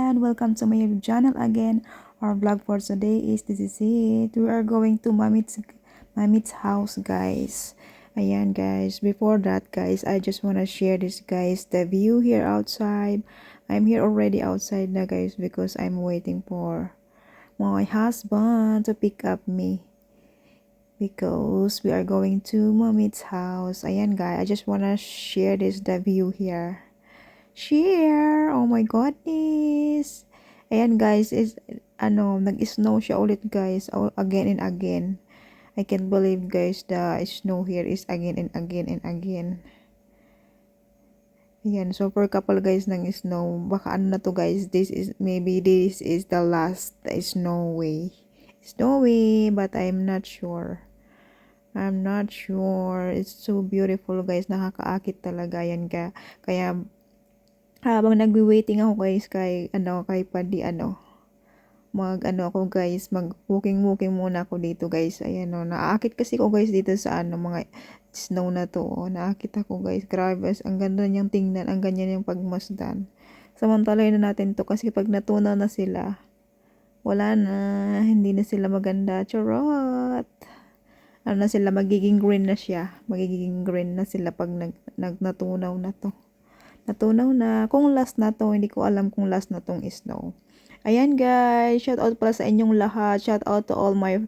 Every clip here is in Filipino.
and welcome to my channel again. Our vlog for today is this is it. We are going to Mamit's house, guys. Ayan, guys. Before that, guys, I just want to share this, guys, the view here outside. I'm here already outside na, guys, because I'm waiting for my husband to pick up me because we are going to Mamit's house. Ayan, guys. I just want to share this the view here. Share! Oh my goodness! Ayan guys, nag-snow siya ulit guys, again and again. I can't believe guys, the snow here is again and again and again. Ayan, so for couple guys ng snow, baka ano na to guys, maybe this is the last snowy. Snowy, but I'm not sure. I'm not sure. It's so beautiful guys, nakakaakit talaga yan kaya habang nagwi-waiting ako guys kay Padi ako guys, mag-walking muna ako dito guys. Ayan naakit kasi ko guys dito sa mga snow na to. Naakit ako guys. Grabe, ang ganda niyang tingnan, ang ganyan yung pagmasdan. Samantalahin na natin to kasi pag natunaw na sila, wala na, hindi na sila maganda. Charot. Ano na sila, magiging green na siya. Magiging green na sila pag natunaw na to. Natunaw na. Kung last na to, hindi ko alam kung last na tong snow. Ayan guys, shout out pala sa inyong lahat. Shout out to all my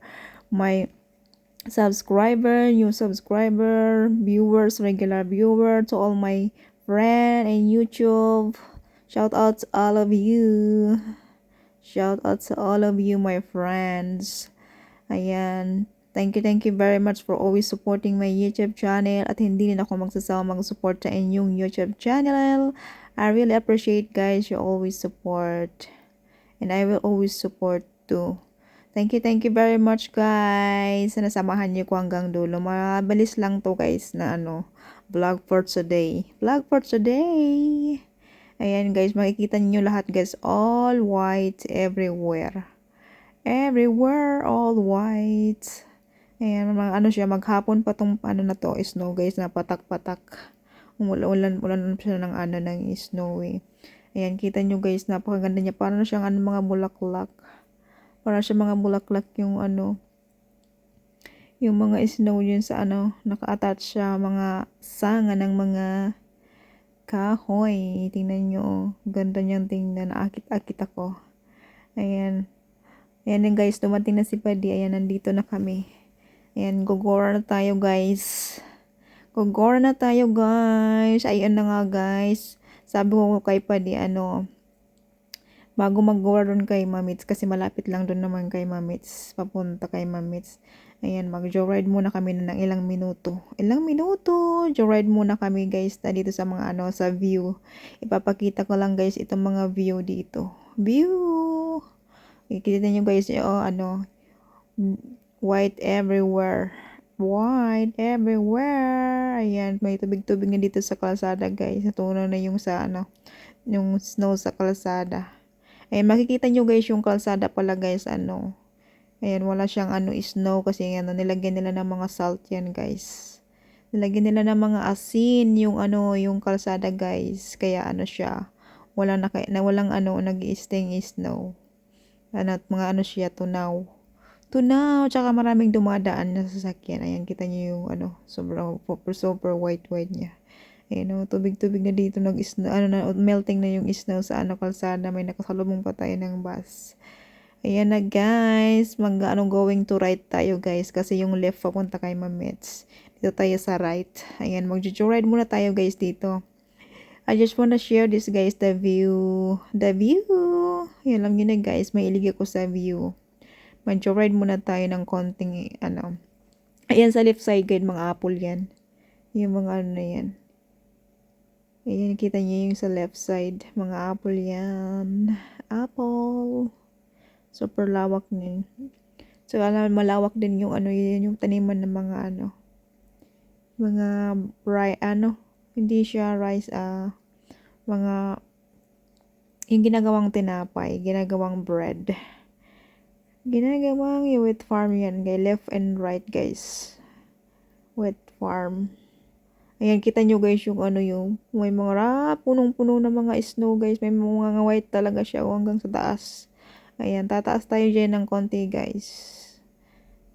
subscriber, new subscriber, viewers, regular viewer, to all my friend in YouTube. Shout out to all of you. Shout out to all of you, my friends. Ayan. Thank you very much for always supporting my YouTube channel at hindi rin ako magsasawang mag-support sa inyong YouTube channel. I really appreciate guys, you always support. And I will always support too. Thank you very much guys. Sana samahan niyo ko hanggang dulo. Mabilis lang to guys na vlog for today. Vlog for today. Ayan guys, makikita niyo lahat guys, all white everywhere. Everywhere, all white. Ayan, siya, maghapon pa tong na to, snow guys, na patak-patak. Ulan siya ng ng snowy. Ayan, kita nyo guys, napakaganda niya. Parang siyang mga bulaklak. Parang siya mga bulaklak yung yung mga snow yun sa naka-attach siya, mga sanga ng mga kahoy. Tingnan nyo, ganda niyang tingnan. Akit-akit ako. Ayan. Ayan guys, dumating na si Padi. Ayan, nandito na kami. Ayan, gogora na tayo guys. Gogora na tayo guys. Ayan na nga guys. Sabi ko kay Padi, bago mag-gora doon kay Mamits, kasi malapit lang doon naman kay Mamits, papunta kay Mamits. Ayan, mag-joyride muna kami ng ilang minuto. Ilang minuto, joyride muna kami guys, dito sa mga sa view. Ipapakita ko lang guys itong mga view dito. View! Ikikita nyo guys, white everywhere. White everywhere. Ayan, may tubig-tubig na dito sa kalsada guys. Natunaw na yung yung snow sa kalsada. Ayan, makikita nyo guys yung kalsada pala guys, ayan, wala siyang snow kasi nilagyan nila ng mga salt yan guys. Nilagyan nila ng mga asin yung yung kalsada guys. Kaya siya, walang nag-i-sting snow. Mga siya, tunaw. Tsaka maraming dumadaan na sasakyan. Ayan, kita niyo yung super white niya. Ayan, tubig-tubig na dito, melting na yung snow sa kalsada. May nakasalubong pa tayo ng bus. Ayan na guys, going to right tayo guys, kasi yung left papunta kay Mamits. Dito tayo sa right. Ayan, mag-joyride muna tayo guys dito. I just wanna share this guys, the view. The view. Ayan, alam niyo na guys, may ilig ako sa view. Mag-joyride muna tayo ng konting Ayan, sa left side guys, mga apple yan. Yung mga na yan. Ayan, kita niyo yung sa left side. Mga apple yan. Apple. Super lawak din. So, malawak din yung yun yung taniman ng mga mga hindi siya rice, mga yung ginagawang tinapay, ginagawang bread. Ginagawang yung wheat farm yan, guys. Left and right, guys. Wheat farm. Ayan, kita nyo guys yung ano yung may mga punong-puno na mga snow guys. May mga white talaga siya hanggang sa taas. Ayan, tataas tayo dyan ng konti guys.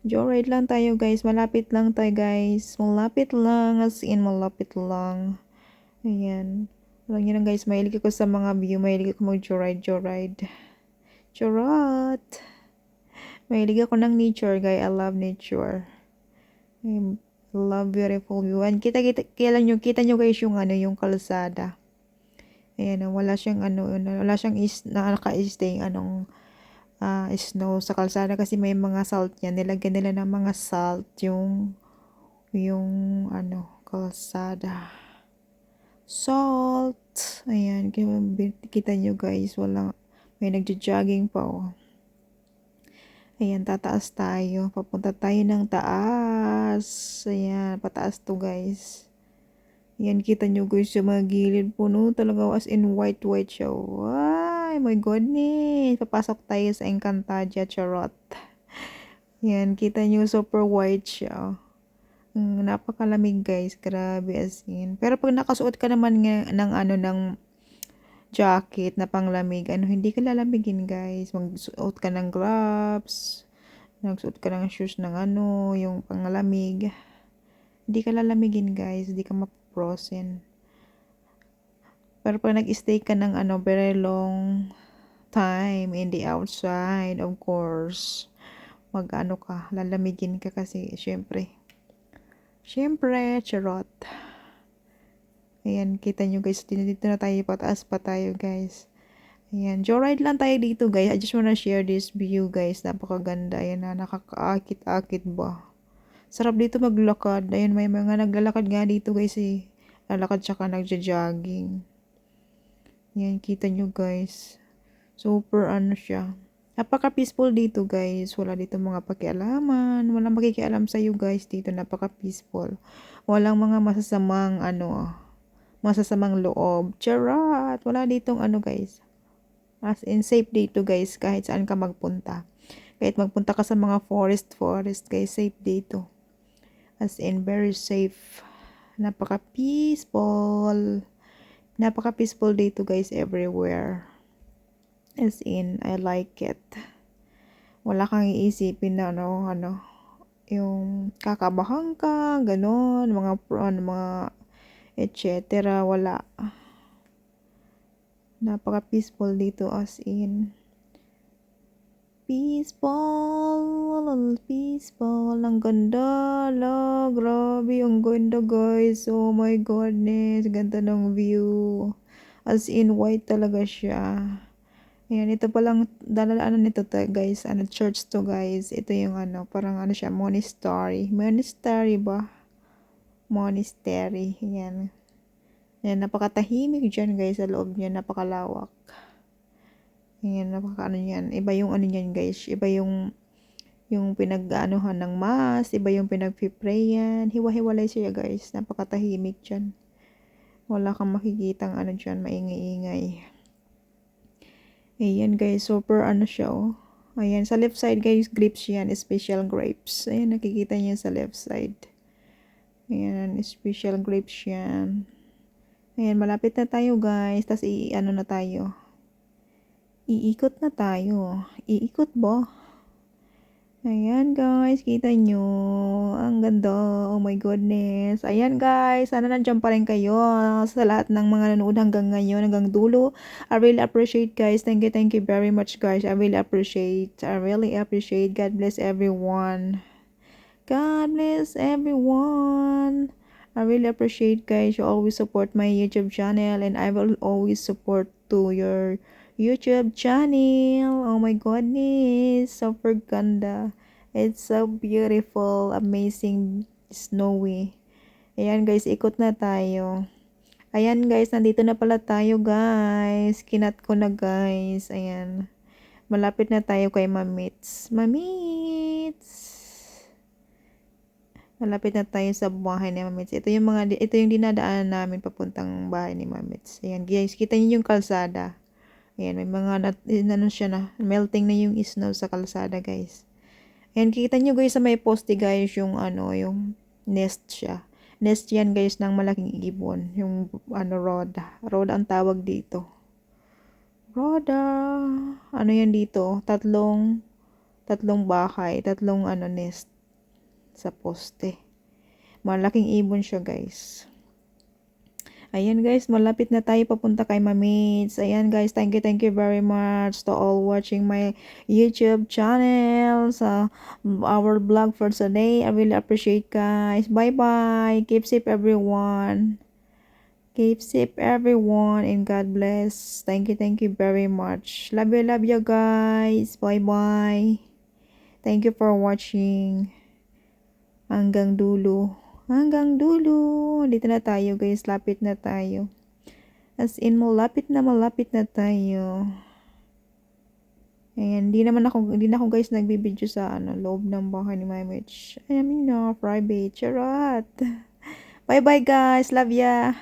Joyride lang tayo guys. Malapit lang tayo guys. Malapit lang. As in, malapit lang. Ayan. Alam nyo lang guys, mahilig ako sa mga view. Mahilig ako mag-joyride. Charot! Mahilig ako ng nature guys. I love nature. I love beautiful view. And kita nyo guys yung ano, yung kalsada. Ayan, wala siyang ano, wala siyang naka-stay anong snow sa kalsada kasi may mga salt yan. Nilagyan nila ng mga salt yung ano, kalsada. Salt. Ayan, kita nyo guys, may nagja-jogging pa oh. Ayan, tataas tayo. Papunta tayo ng taas. Ayan, pataas to guys. Ayan, kita nyo guys yung mga gilid puno. Talaga as in white siya. Ay, my goodness. Papasok tayo sa Encantadia, charot. Ayan, kita nyo super white siya. Napakalamig guys. Grabe as in. Pero pag nakasuot ka naman ng jacket na panglamig, hindi ka lalamigin guys. Magsuot ka ng gloves, nagsuot ka ng shoes ng yung panglamig. Hindi ka lalamigin guys, hindi ka mapoprosen. Pero pag nag-stay ka ng very long time in the outside, of course, lalamigin ka kasi syempre, charot. Ayan, kita nyo guys, dito na tayo, pataas pa tayo guys. Ayan, joyride lang tayo dito guys. I just wanna share this view guys. Napakaganda. Ayan na, nakakaakit-akit ba. Sarap dito maglakad. Ayan, may mga naglalakad nga dito guys eh. Lalakad tsaka nagja-jogging. Ayan, kita nyo guys. Super siya. Napaka-peaceful dito guys. Wala dito mga pakialaman. Walang makikialam sa'yo guys dito. Napaka-peaceful. Walang mga masasamang loob. Charot! Wala ditong guys. As in, safe dito guys. Kahit saan ka magpunta. Kahit magpunta ka sa mga forest guys. Safe dito. As in, very safe. Napaka-peaceful. Napaka-peaceful dito guys everywhere. As in, I like it. Wala kang iisipin na yung kakabahan ka, ganon, mga etc. Wala. Napaka-peaceful dito as in. Peaceful. Ang ganda. Grabe. Ang ganda guys. Oh my goodness. Ganda ng view. As in white talaga siya. Ayan, ito palang nito guys. Church to guys. Ito yung parang siya, monastery. Monastery ba? Monastery. Ayan. Ayan, napakatahimik dyan guys sa loob niya. Napakalawak. Ayan, yan. Iba yung yan guys. Iba yung pinag-aanohan ng mass. Iba yung pinag-prayan. Hiwa-hiwalay siya guys. Napakatahimik dyan. Wala kang makikitang dyan. Maingay-ingay. Ayan guys. Super siya oh. Ayan, sa left side guys, grapes yan. Special grapes. Ayan, nakikita niyo sa left side. Ayan, special grapes yan. Ayan, malapit na tayo guys. Tapos na tayo. Iikot na tayo. Iikot ba? Ayan guys, kita nyo. Ang ganda. Oh my goodness. Ayan guys, sana nandiyan pa rin kayo sa lahat ng mga nanood hanggang ngayon, hanggang dulo. I really appreciate guys. Thank you very much guys. I really appreciate. God bless everyone. God bless everyone. I really appreciate guys. You always support my YouTube channel and I will always support to your YouTube channel. Oh my goodness, super ganda. It's so beautiful, amazing, snowy. Ayan guys, ikot na tayo. Ayan guys, nandito na pala tayo guys. Kinat ko na guys. Ayan. Malapit na tayo kay Mamits. Malapit na tayo sa bahay ni Mamits. Ito yung dinadaanan namin papuntang bahay ni Mamits. Ayan guys, kita niyo yung kalsada. Ayan, may mga melting na yung snow sa kalsada guys. Ayan, kita nyo guys sa may poste guys yung yung nest siya. Nest yan guys ng malaking ibon. Yung ano, roda. Roda ang tawag dito. Roda. Ano yan dito? Tatlong bahay. Tatlong ano, nest sa poste. Malaking ibon siya guys. Ayan guys, malapit na tayo papunta kay Mamits. Ayan guys, thank you very much to all watching my YouTube channel. Sa our vlog for today. I really appreciate guys. Bye-bye. Keep safe everyone. Keep safe everyone and God bless. Thank you very much. Love you guys. Bye-bye. Thank you for watching. Hanggang dulo. Hanggang dulo. Dito na tayo guys. Lapit na tayo. As in, malapit na tayo. Ayan, hindi na ako guys nagbibideo sa loob ng bahay ni Mamits. I mean, private. Charot. Bye bye guys. Love ya.